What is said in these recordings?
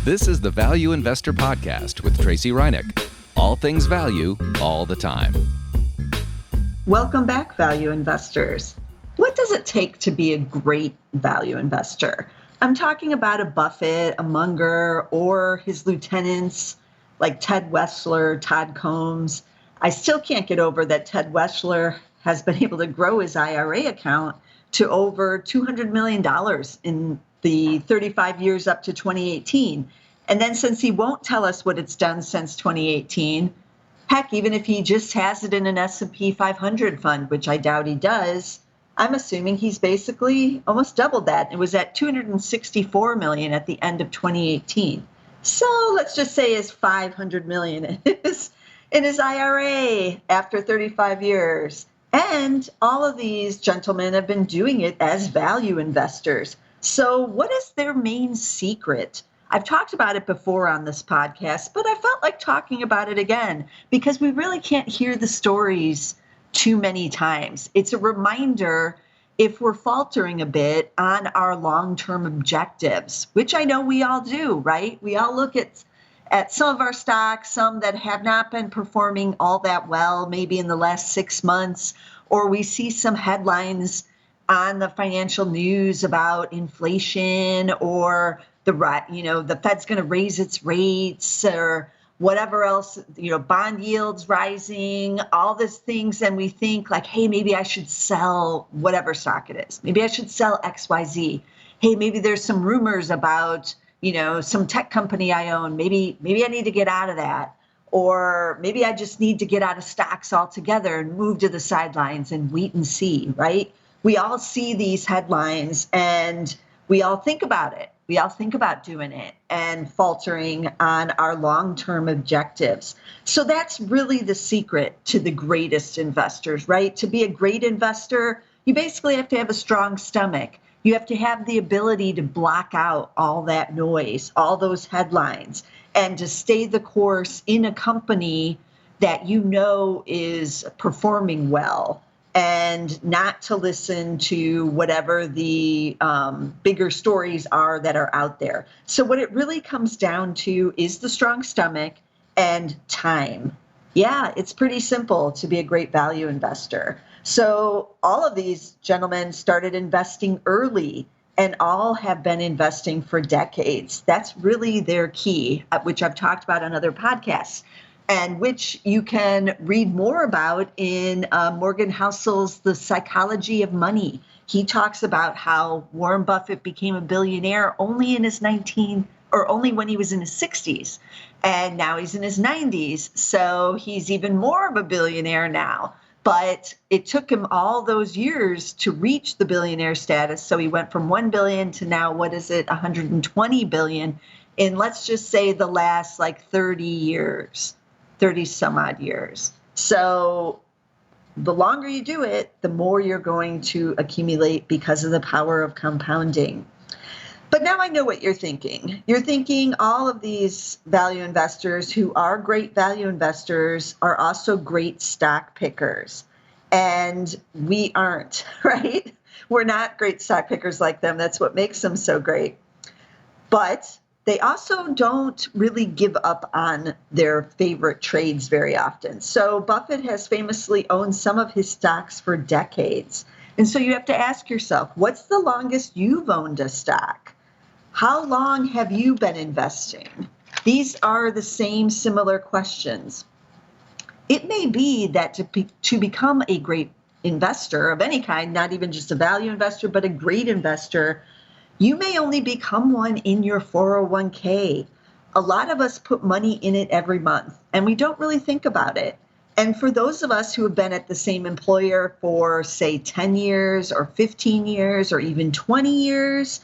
This is the Value Investor Podcast with Tracey Reineck. All things value, all the time. Welcome back, value investors. What does it take to be a great value investor? I'm talking about a Buffett, a Munger, or his lieutenants like Ted Weschler, Todd Combs. I still can't get over that Ted Weschler has been able to grow his IRA account to over $200 million in the 35 years up to 2018. And then since he won't tell us what it's done since 2018, heck, even if he just has it in an S&P 500 fund, which I doubt he does, I'm assuming he's basically almost doubled that. It was at 264 million at the end of 2018. So let's just say is 500 million in his IRA after 35 years. And all of these gentlemen have been doing it as value investors. So what is their main secret? I've talked about it before on this podcast, but I felt like talking about it again because we really can't hear the stories too many times. It's a reminder if we're faltering a bit on our long-term objectives, which I know we all do, right? We all look at some of our stocks, some that have not been performing all that well, maybe in the last 6 months, or we see some headlines on the financial news about inflation or the Fed's going to raise its rates or whatever else, bond yields rising, all these things. And we think like, hey, maybe I should sell whatever stock it is. Maybe I should sell XYZ. Hey, maybe there's some rumors about, some tech company I own. Maybe I need to get out of that. Or maybe I just need to get out of stocks altogether and move to the sidelines and wait and see, right? We all see these headlines and we all think about it. We all think about doing it and faltering on our long-term objectives. So that's really the secret to the greatest investors, right? To be a great investor, you basically have to have a strong stomach. You have to have the ability to block out all that noise, all those headlines, and to stay the course in a company that you know is performing well, and not to listen to whatever the bigger stories are that are out there. So what it really comes down to is the strong stomach and time. Yeah, it's pretty simple to be a great value investor. So all of these gentlemen started investing early and all have been investing for decades. That's really their key, which I've talked about on other podcasts, and which you can read more about in Morgan Housel's The Psychology of Money. He talks about how Warren Buffett became a billionaire only when he was in his 60s. And now he's in his 90s. So he's even more of a billionaire now. But it took him all those years to reach the billionaire status. So he went from 1 billion to now, 120 billion in, let's just say, the last 30 some odd years. So the longer you do it, the more you're going to accumulate because of the power of compounding. But now I know what you're thinking. You're thinking all of these value investors who are great value investors are also great stock pickers. And we aren't, right? We're not great stock pickers like them. That's what makes them so great. But they also don't really give up on their favorite trades very often. So Buffett has famously owned some of his stocks for decades. And so you have to ask yourself, what's the longest you've owned a stock? How long have you been investing? These are the same similar questions. It may be that to become a great investor of any kind, not even just a value investor, but a great investor, you may only become one in your 401k. A lot of us put money in it every month, and we don't really think about it. And for those of us who have been at the same employer for, say, 10 years or 15 years or even 20 years,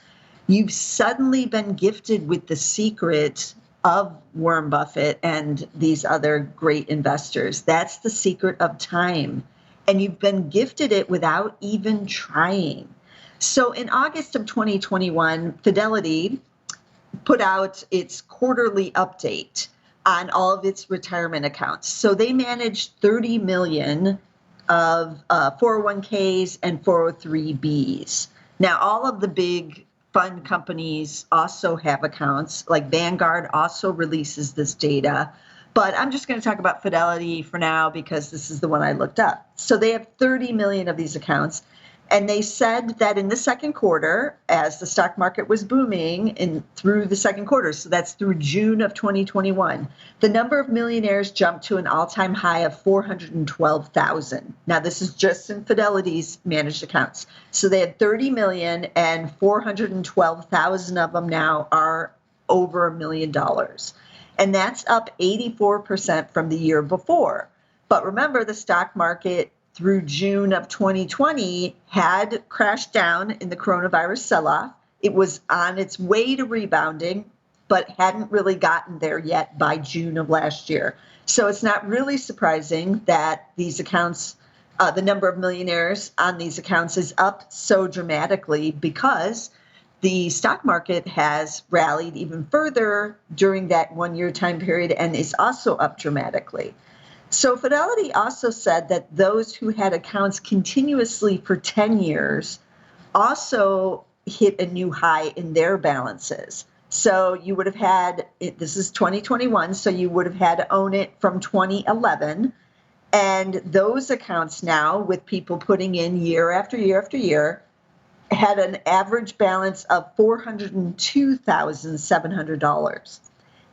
you've suddenly been gifted with the secret of Warren Buffett and these other great investors. That's the secret of time. And you've been gifted it without even trying. So in August of 2021, Fidelity put out its quarterly update on all of its retirement accounts. So they managed 30 million of 401ks and 403bs. Now, all of the big fund companies also have accounts, like Vanguard also releases this data. But I'm just going to talk about Fidelity for now because this is the one I looked up. So they have 30 million of these accounts. And they said that in the second quarter, as the stock market was booming through the second quarter, so that's through June of 2021, the number of millionaires jumped to an all-time high of 412,000. Now, this is just in Fidelity's managed accounts. So they had 30 million and 412,000 of them now are over $1 million. And that's up 84% from the year before. But remember, the stock market through June of 2020 had crashed down in the coronavirus sell-off. It was on its way to rebounding, but hadn't really gotten there yet by June of last year. So it's not really surprising that these accounts, the number of millionaires on these accounts is up so dramatically because the stock market has rallied even further during that 1 year time period and is also up dramatically. So Fidelity also said that those who had accounts continuously for 10 years also hit a new high in their balances. So you would have had, this is 2021, so you would have had to own it from 2011. And those accounts now, with people putting in year after year after year, had an average balance of $402,700.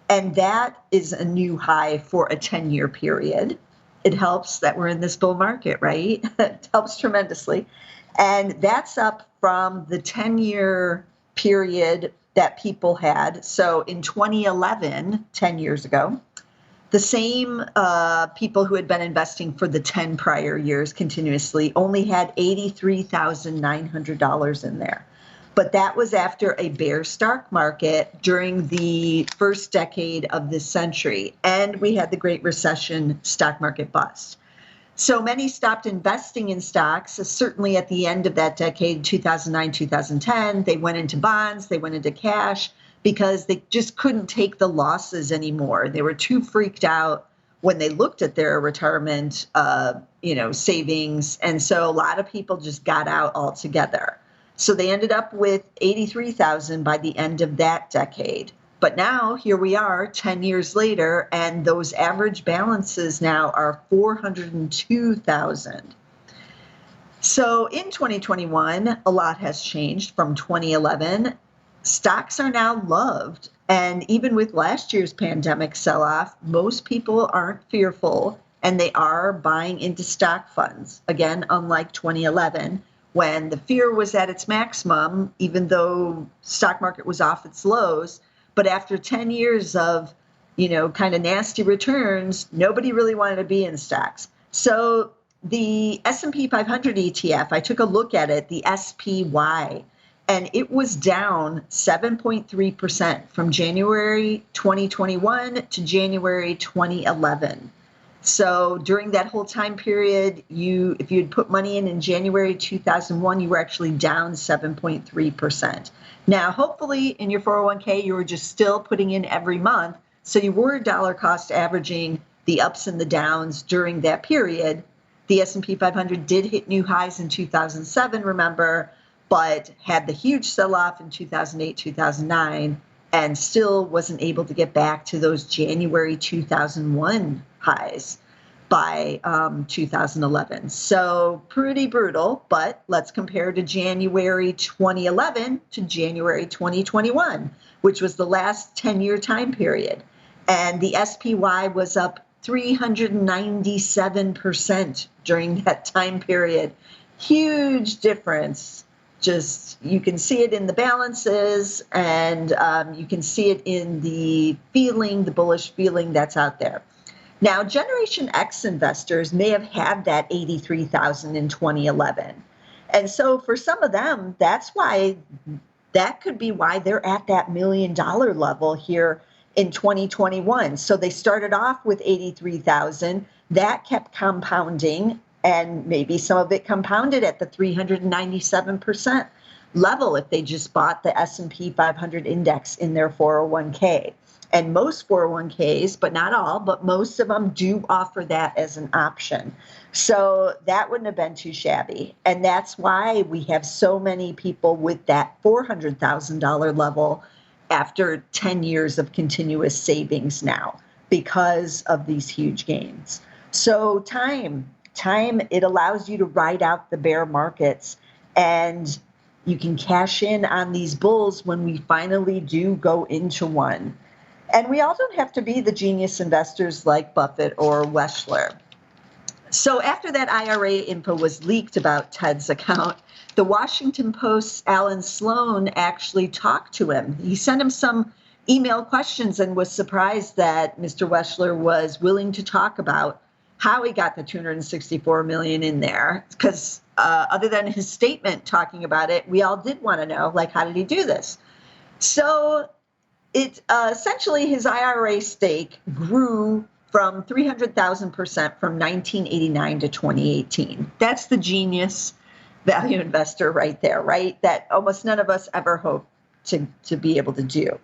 And that is a new high for a 10-year period. It helps that we're in this bull market, right? It helps tremendously. And that's up from the 10-year period that people had. So in 2011, 10 years ago, the same people who had been investing for the 10 prior years continuously only had $83,900 in there. But that was after a bear stock market during the first decade of this century. And we had the Great Recession stock market bust. So many stopped investing in stocks, certainly at the end of that decade, 2009, 2010. They went into bonds, they went into cash because they just couldn't take the losses anymore. They were too freaked out when they looked at their retirement, savings. And so a lot of people just got out altogether. So they ended up with 83,000 by the end of that decade. But now here we are 10 years later, and those average balances now are 402,000. So in 2021, a lot has changed from 2011. Stocks are now loved. And even with last year's pandemic sell-off, most people aren't fearful and they are buying into stock funds. Again, unlike 2011. When the fear was at its maximum, even though stock market was off its lows. But after 10 years of, kind of nasty returns, nobody really wanted to be in stocks. So the S&P 500 ETF, I took a look at it, the SPY, and it was down 7.3% from January 2021 to January 2011. So during that whole time period, if you had put money in January 2001, you were actually down 7.3%. Now, hopefully in your 401k, you were just still putting in every month. So you were dollar cost averaging the ups and the downs during that period. The S&P 500 did hit new highs in 2007, remember, but had the huge sell-off in 2008, 2009, and still wasn't able to get back to those January 2001 highs by 2011. So pretty brutal, but let's compare to January 2011 to January 2021, which was the last 10-year time period. And the SPY was up 397% during that time period. Huge difference. Just, you can see it in the balances and you can see it in the bullish feeling that's out there. Now, Generation X investors may have had that 83,000 in 2011. And so for some of them, that could be why they're at that $1 million level here in 2021. So they started off with 83,000. That kept compounding, and maybe some of it compounded at the 397%. level if they just bought the S&P 500 index in their 401k. And most 401ks, but not all, but most of them do offer that as an option. So that wouldn't have been too shabby. And that's why we have so many people with that $400,000 level after 10 years of continuous savings now because of these huge gains. So time, it allows you to ride out the bear markets, and you can cash in on these bulls when we finally do go into one. And we all don't have to be the genius investors like Buffett or Weschler. So after that IRA info was leaked about Ted's account, the Washington Post's Alan Sloan actually talked to him. He sent him some email questions and was surprised that Mr. Weschler was willing to talk about how he got the $264 million in there. Because other than his statement talking about it, we all did want to know, like, how did he do this? So it essentially his IRA stake grew from 300,000% from 1989 to 2018. That's the genius value investor right there, right? That almost none of us ever hoped to be able to do.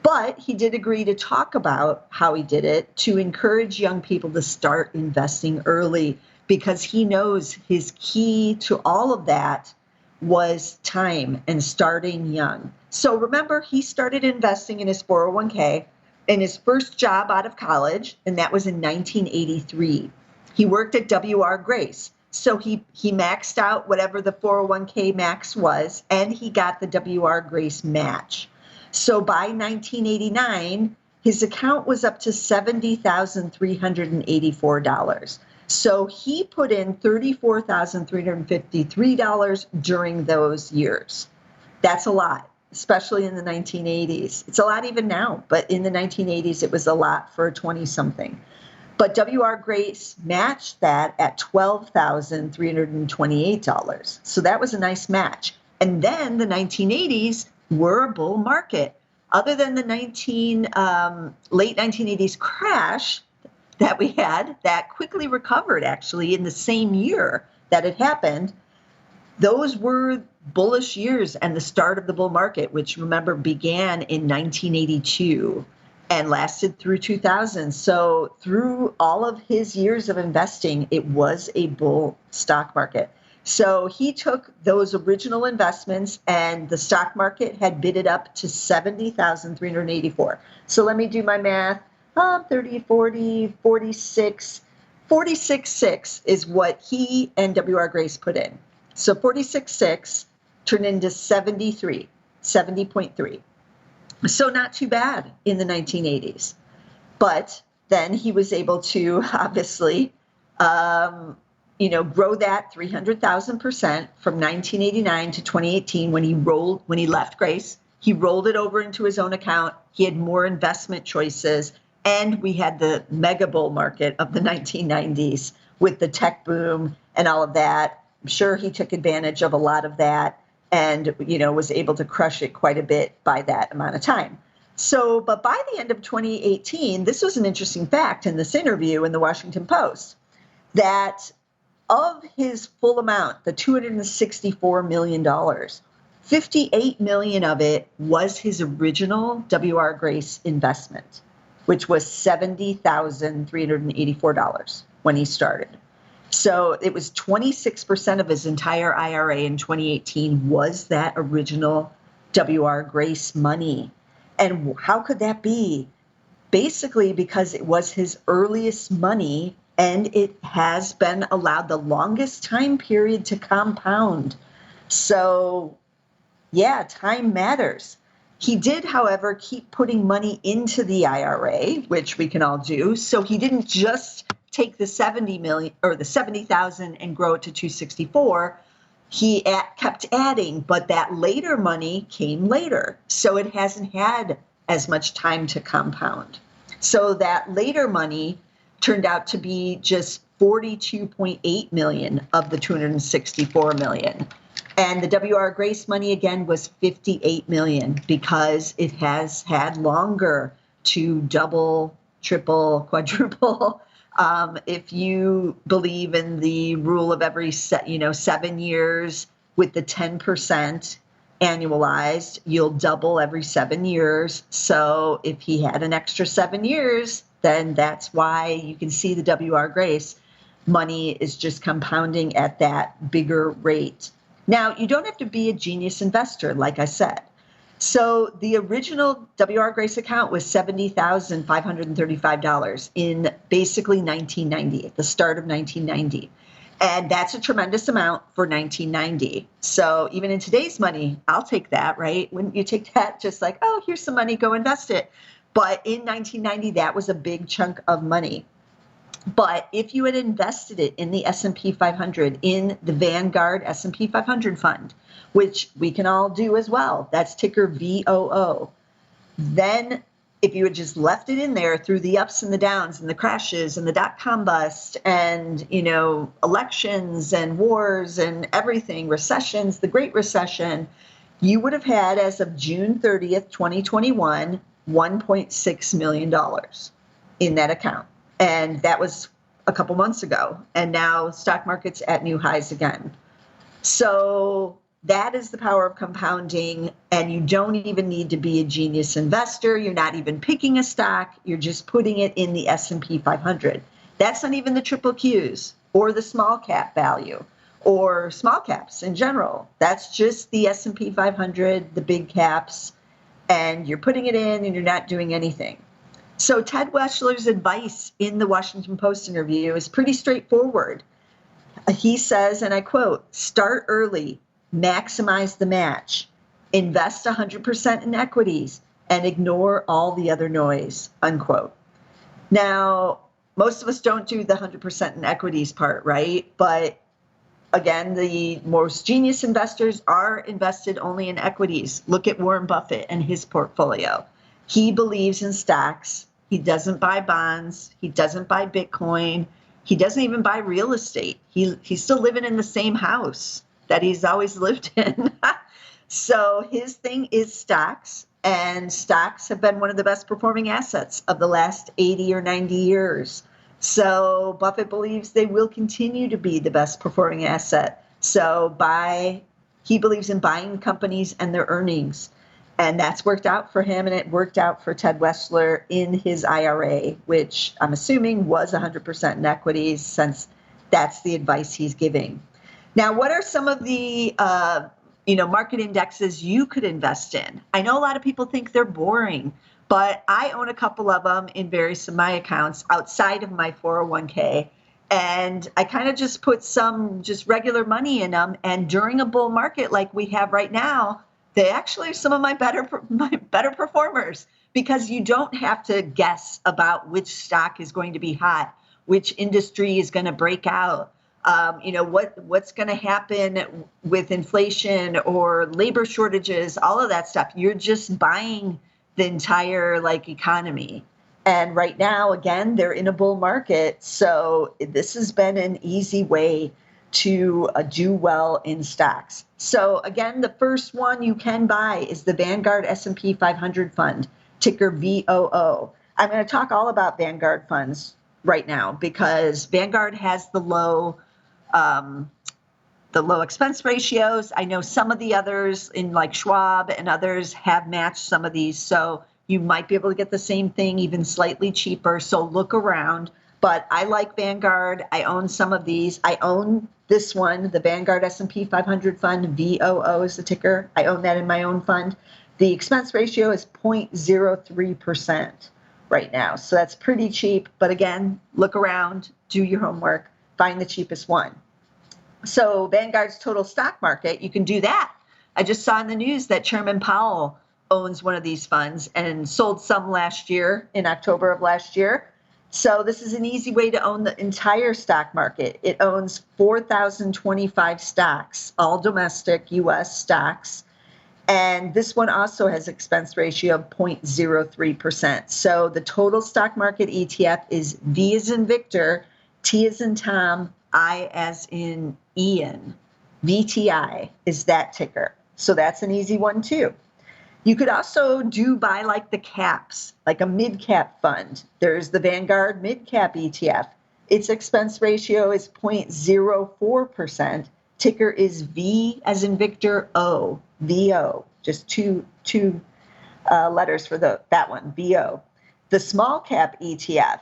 But he did agree to talk about how he did it to encourage young people to start investing early, because he knows his key to all of that was time and starting young. So remember, he started investing in his 401k in his first job out of college, and that was in 1983. He worked at W.R. Grace. So he maxed out whatever the 401k max was, and he got the W.R. Grace match. So by 1989, his account was up to $70,384. So he put in $34,353 during those years. That's a lot, especially in the 1980s. It's a lot even now, but in the 1980s, it was a lot for a 20-something. But W.R. Grace matched that at $12,328. So that was a nice match. And then the 1980s were a bull market. Other than the late 1980s crash that we had, that quickly recovered actually in the same year that it happened, those were bullish years and the start of the bull market, which remember began in 1982 and lasted through 2000. So through all of his years of investing, it was a bull stock market. So he took those original investments, and the stock market had bid it up to $70,384. So let me do my math. 30, 40, 46, 46.6 is what he and W.R. Grace put in. So 46.6 turned into 70.3. So not too bad in the 1980s. But then he was able to obviously grow that 300,000% from 1989 to 2018 when he left Grace. He rolled it over into his own account. He had more investment choices. And we had the mega bull market of the 1990s with the tech boom and all of that. I'm sure he took advantage of a lot of that and, was able to crush it quite a bit by that amount of time. So, but by the end of 2018, this was an interesting fact in this interview in the Washington Post, that of his full amount, the $264 million, $58 million of it was his original W.R. Grace investment, which was $70,384 when he started. So it was 26% of his entire IRA in 2018 was that original W.R. Grace money. And how could that be? Basically because it was his earliest money, and it has been allowed the longest time period to compound. So, yeah, time matters. He did, however, keep putting money into the IRA, which we can all do. So he didn't just take the 70 million or the 70,000 and grow it to 264. He kept adding, but that later money came later. So it hasn't had as much time to compound. So that later money turned out to be just 42.8 million of the 264 million. And the W.R. Grace money, again, was 58 million because it has had longer to double, triple, quadruple. If you believe in the rule of every 7 years with the 10%, annualized, you'll double every 7 years. So if he had an extra 7 years, then that's why you can see the W.R. Grace money is just compounding at that bigger rate. Now, you don't have to be a genius investor, like I said. So the original W.R. Grace account was $70,535 in basically 1990, at the start of 1990. And that's a tremendous amount for 1990. So even in today's money, I'll take that, right? When you take that, just like, oh, here's some money, go invest it. But in 1990, that was a big chunk of money. But if you had invested it in the S&P 500, in the Vanguard S&P 500 fund, which we can all do as well, that's ticker VOO, then if you had just left it in there through the ups and the downs and the crashes and the dot-com bust and, elections and wars and everything, recessions, the Great Recession, you would have had, as of June 30th, 2021, $1.6 million in that account. And that was a couple months ago. And now stock market's at new highs again. So that is the power of compounding. And you don't even need to be a genius investor. You're not even picking a stock. You're just putting it in the S&P 500. That's not even the triple Qs or the small cap value or small caps in general. That's just the S&P 500, the big caps. And you're putting it in and you're not doing anything. So Ted Weschler's advice in the Washington Post interview is pretty straightforward. He says, and I quote, "Start early, maximize the match, invest 100% in equities, and ignore all the other noise," unquote. Now, most of us don't do the 100% in equities part, right? But again, the most genius investors are invested only in equities. Look at Warren Buffett and his portfolio. He believes in stocks. He doesn't buy bonds. He doesn't buy Bitcoin. He doesn't even buy real estate. He's still living in the same house that he's always lived in. So his thing is stocks, and stocks have been one of the best performing assets of the last 80 or 90 years. So Buffett believes they will continue to be the best performing asset. So he believes in buying companies and their earnings. And that's worked out for him, and it worked out for Ted Weschler in his IRA, which I'm assuming was 100% in equities, since that's the advice he's giving. Now, what are some of the market indexes you could invest in? I know a lot of people think they're boring, but I own a couple of them in various of my accounts outside of my 401k. And I kind of just put some just regular money in them. And during a bull market like we have right now, they actually are some of my better performers, because you don't have to guess about which stock is going to be hot, which industry is going to break out, what's going to happen with inflation or labor shortages, all of that stuff. You're just buying the entire economy. And right now, again, they're in a bull market. So this has been an easy way to do well in stocks. So again, the first one you can buy is the Vanguard S&P 500 fund, ticker VOO. I'm going to talk all about Vanguard funds right now, because Vanguard has the low expense ratios. I know some of the others in Schwab and others have matched some of these. So you might be able to get the same thing even slightly cheaper. So look around. But I like Vanguard. I own some of these. I own this one, the Vanguard S&P 500 fund, VOO is the ticker. I own that in my own fund. The expense ratio is 0.03% right now. So that's pretty cheap. But again, look around, do your homework, find the cheapest one. So Vanguard's total stock market, you can do that. I just saw in the news that Chairman Powell owns one of these funds and sold some last year, in October of last year. So this is an easy way to own the entire stock market. It owns 4,025 stocks, all domestic U.S. stocks. And this one also has expense ratio of 0.03%. So the total stock market ETF is V as in Victor, T as in Tom, I as in Ian. VTI is that ticker. So that's an easy one too. You could also buy the caps, like a mid-cap fund. There's the Vanguard mid-cap ETF. Its expense ratio is 0.04%. Ticker is V as in Victor O, VO, just two letters for that one, VO. The small cap ETF,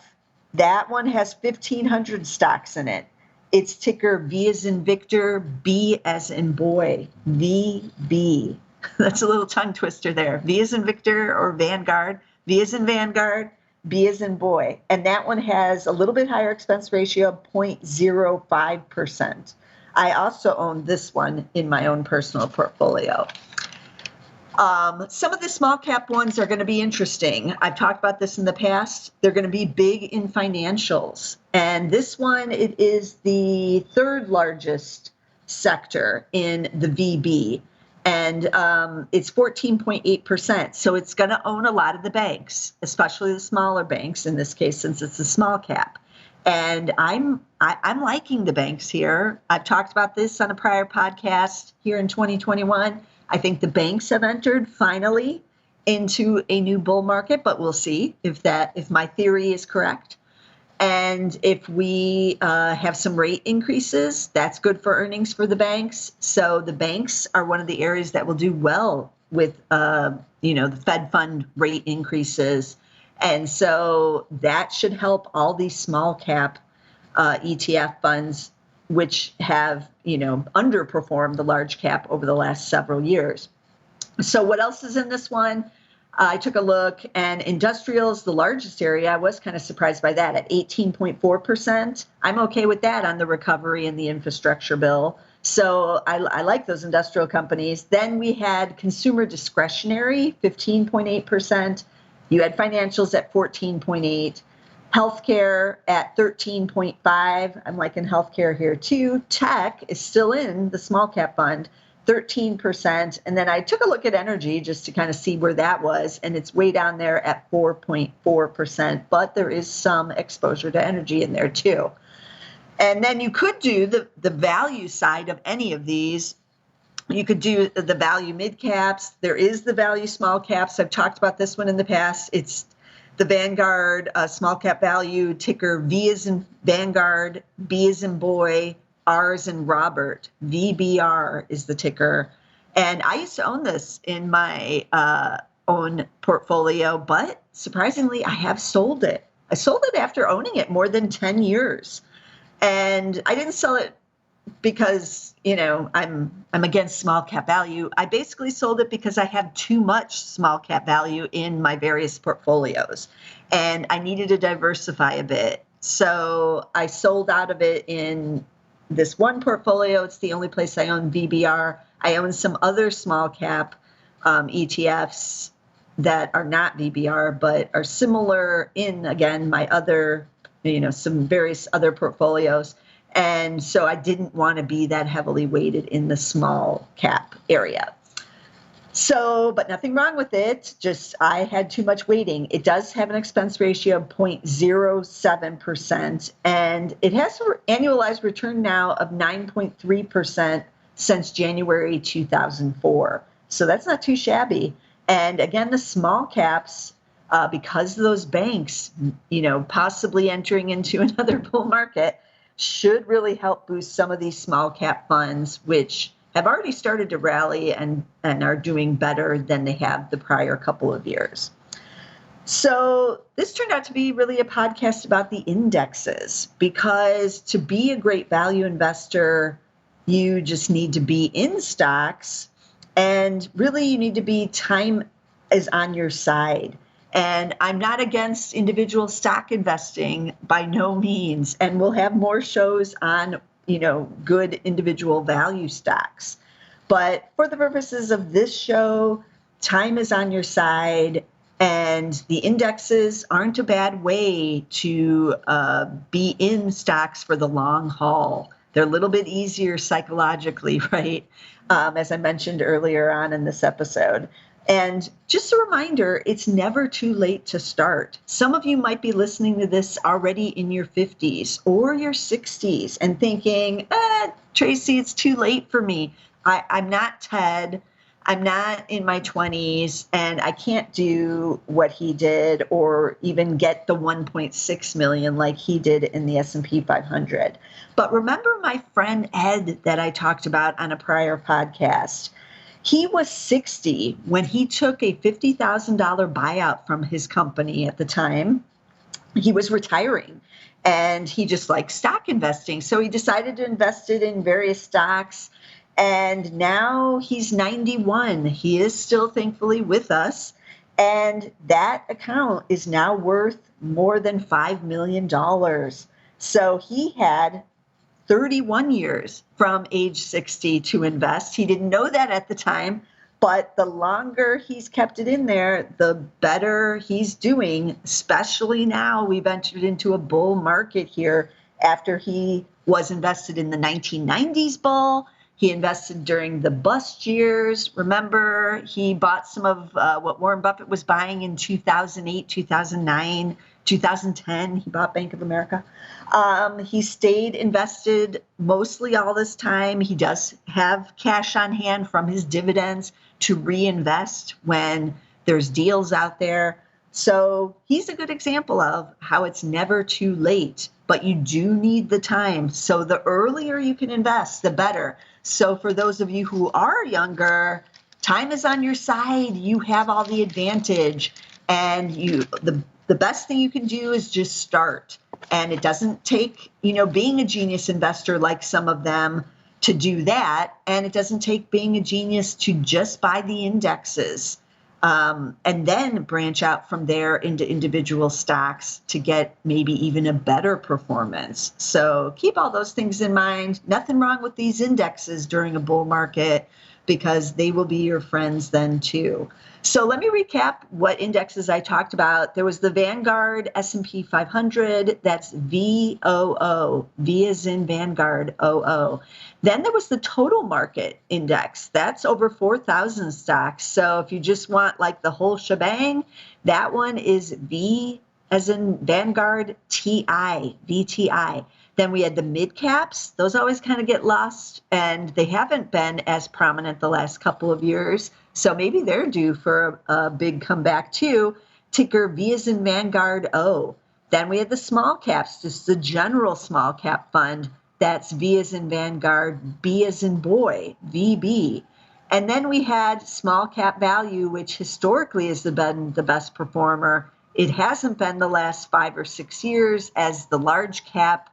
that one has 1,500 stocks in it. Its ticker V as in Victor, B as in boy, VB. That's a little tongue twister there. V as in Victor or Vanguard, V as in Vanguard, B as in boy. And that one has a little bit higher expense ratio, 0.05%. I also own this one in my own personal portfolio. Some of the small cap ones are going to be interesting. I've talked about this in the past. They're going to be big in financials. And this one, it is the third largest sector in the VB. And it's 14.8%. So it's going to own a lot of the banks, especially the smaller banks in this case, since it's a small cap. And I'm liking the banks here. I've talked about this on a prior podcast here in 2021. I think the banks have entered finally into a new bull market, but we'll see if my theory is correct. And if we have some rate increases, that's good for earnings for the banks. So the banks are one of the areas that will do well with the Fed fund rate increases. And so that should help all these small cap ETF funds, which have, underperformed the large cap over the last several years. So what else is in this one? I took a look, and industrials, the largest area. I was kind of surprised by that at 18.4%. I'm okay with that on the recovery and the infrastructure bill. So I like those industrial companies. Then we had consumer discretionary, 15.8%. You had financials at 14.8%. Healthcare at 13.5%. I'm liking healthcare here too. Tech is still in the small cap fund, 13%. And then I took a look at energy just to kind of see where that was. And it's way down there at 4.4%. But there is some exposure to energy in there too. And then you could do the value side of any of these. You could do the value mid caps. There is the value small caps. I've talked about this one in the past. It's the Vanguard small cap value, ticker V as in Vanguard, B as in boy, R as in Robert. VBR is the ticker. And I used to own this in my own portfolio, but surprisingly, I have sold it. I sold it after owning it more than 10 years. And I didn't sell it because, I'm against small cap value. I basically sold it because I have too much small cap value in my various portfolios, and I needed to diversify a bit. So I sold out of it in this one portfolio. It's the only place I own VBR. I own some other small cap ETFs that are not VBR, but are similar in, again, my other, some various other portfolios. And so I didn't want to be that heavily weighted in the small cap area. So, but nothing wrong with it. Just I had too much weighting. It does have an expense ratio of 0.07%, and it has an annualized return now of 9.3% since January 2004. So that's not too shabby. And again, the small caps, because of those banks, possibly entering into another bull market, should really help boost some of these small cap funds, which have already started to rally and are doing better than they have the prior couple of years. So this turned out to be really a podcast about the indexes, because to be a great value investor, you just need to be in stocks, and really you need to be time is on your side. And I'm not against individual stock investing by no means. And we'll have more shows on, good individual value stocks. But for the purposes of this show, time is on your side, and the indexes aren't a bad way to be in stocks for the long haul. They're a little bit easier psychologically, right? As I mentioned earlier on in this episode. And just a reminder, it's never too late to start. Some of you might be listening to this already in your 50s or your 60s and thinking, Tracey, it's too late for me. I'm not Ted. I'm not in my 20s, and I can't do what he did or even get the 1.6 million like he did in the S&P 500. But remember my friend Ed that I talked about on a prior podcast. He was 60 when he took a $50,000 buyout from his company at the time. He was retiring and he just liked stock investing. So he decided to invest it in various stocks. And now he's 91. He is still thankfully with us. And that account is now worth more than $5 million. So he had 31 years from age 60 to invest. He didn't know that at the time, but the longer he's kept it in there, the better he's doing, especially now we've entered into a bull market here after he was invested in the 1990s bull. He invested during the bust years. Remember, he bought some of what Warren Buffett was buying in 2008, 2009, 2010. He bought Bank of America. He stayed invested mostly all this time. He does have cash on hand from his dividends to reinvest when there's deals out there. So he's a good example of how it's never too late, but you do need the time. So the earlier you can invest, the better. So for those of you who are younger, time is on your side. You have all the advantage, and the best thing you can do is just start. And it doesn't take, being a genius investor like some of them to do that. And it doesn't take being a genius to just buy the indexes and then branch out from there into individual stocks to get maybe even a better performance. So keep all those things in mind. Nothing wrong with these indexes during a bull market because they will be your friends then too. So let me recap what indexes I talked about. There was the Vanguard S&P 500. That's VOO. V as in Vanguard, OO. Then there was the total market index. That's over 4,000 stocks. So if you just want like the whole shebang, that one is V as in Vanguard TI, VTI. Then we had the mid caps. Those always kind of get lost, and they haven't been as prominent the last couple of years. So maybe they're due for a big comeback too. Ticker V as in Vanguard O. Then we had the small caps, just the general small cap fund. That's V as in Vanguard, B as in boy, VB. And then we had small cap value, which historically has been the best performer. It hasn't been the last 5 or 6 years, as the large cap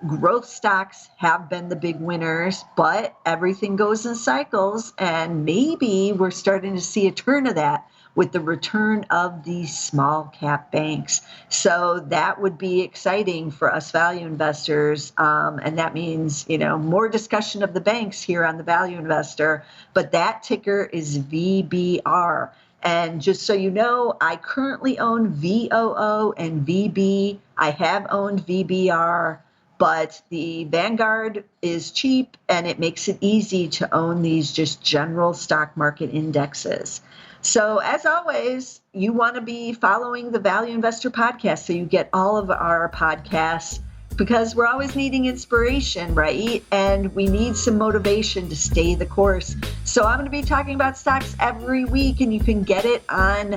growth stocks have been the big winners, but everything goes in cycles, and maybe we're starting to see a turn of that with the return of these small cap banks. So that would be exciting for us value investors, and that means more discussion of the banks here on the Value Investor, but that ticker is VBR. And just so you know, I currently own VOO and VB. I have owned VBR. But the Vanguard is cheap, and it makes it easy to own these just general stock market indexes. So as always, you want to be following the Value Investor podcast so you get all of our podcasts, because we're always needing inspiration, right? And we need some motivation to stay the course. So I'm going to be talking about stocks every week, and you can get it on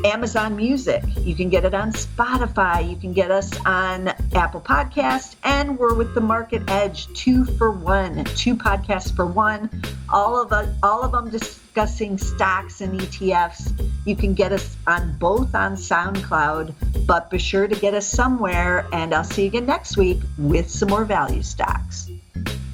Amazon Music. You can get it on Spotify. You can get us on Apple Podcasts, and we're with the Market Edge 2 for 1, 2 podcasts for 1. All of them discussing stocks and ETFs. You can get us on both on SoundCloud, but be sure to get us somewhere. And I'll see you again next week with some more value stocks.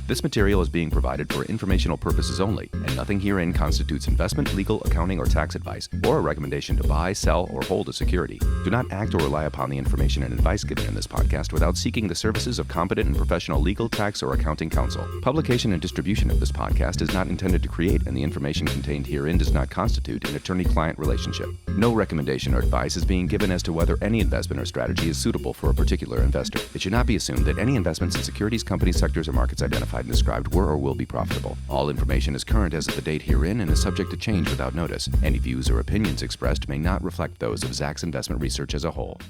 This material is being provided for informational purposes only, and nothing herein constitutes investment, legal, accounting, or tax advice, or a recommendation to buy, sell, or hold a security. Do not act or rely upon the information and advice given in this podcast without seeking the services of competent and professional legal, tax, or accounting counsel. Publication and distribution of this podcast is not intended to create, and the information contained herein does not constitute an attorney-client relationship. No recommendation or advice is being given as to whether any investment or strategy is suitable for a particular investor. It should not be assumed that any investments in securities, companies, sectors, or markets identified and described were or will be profitable. All information is current as of the date herein and is subject to change without notice. Any views or opinions expressed may not reflect those of Zacks Investment Research as a whole.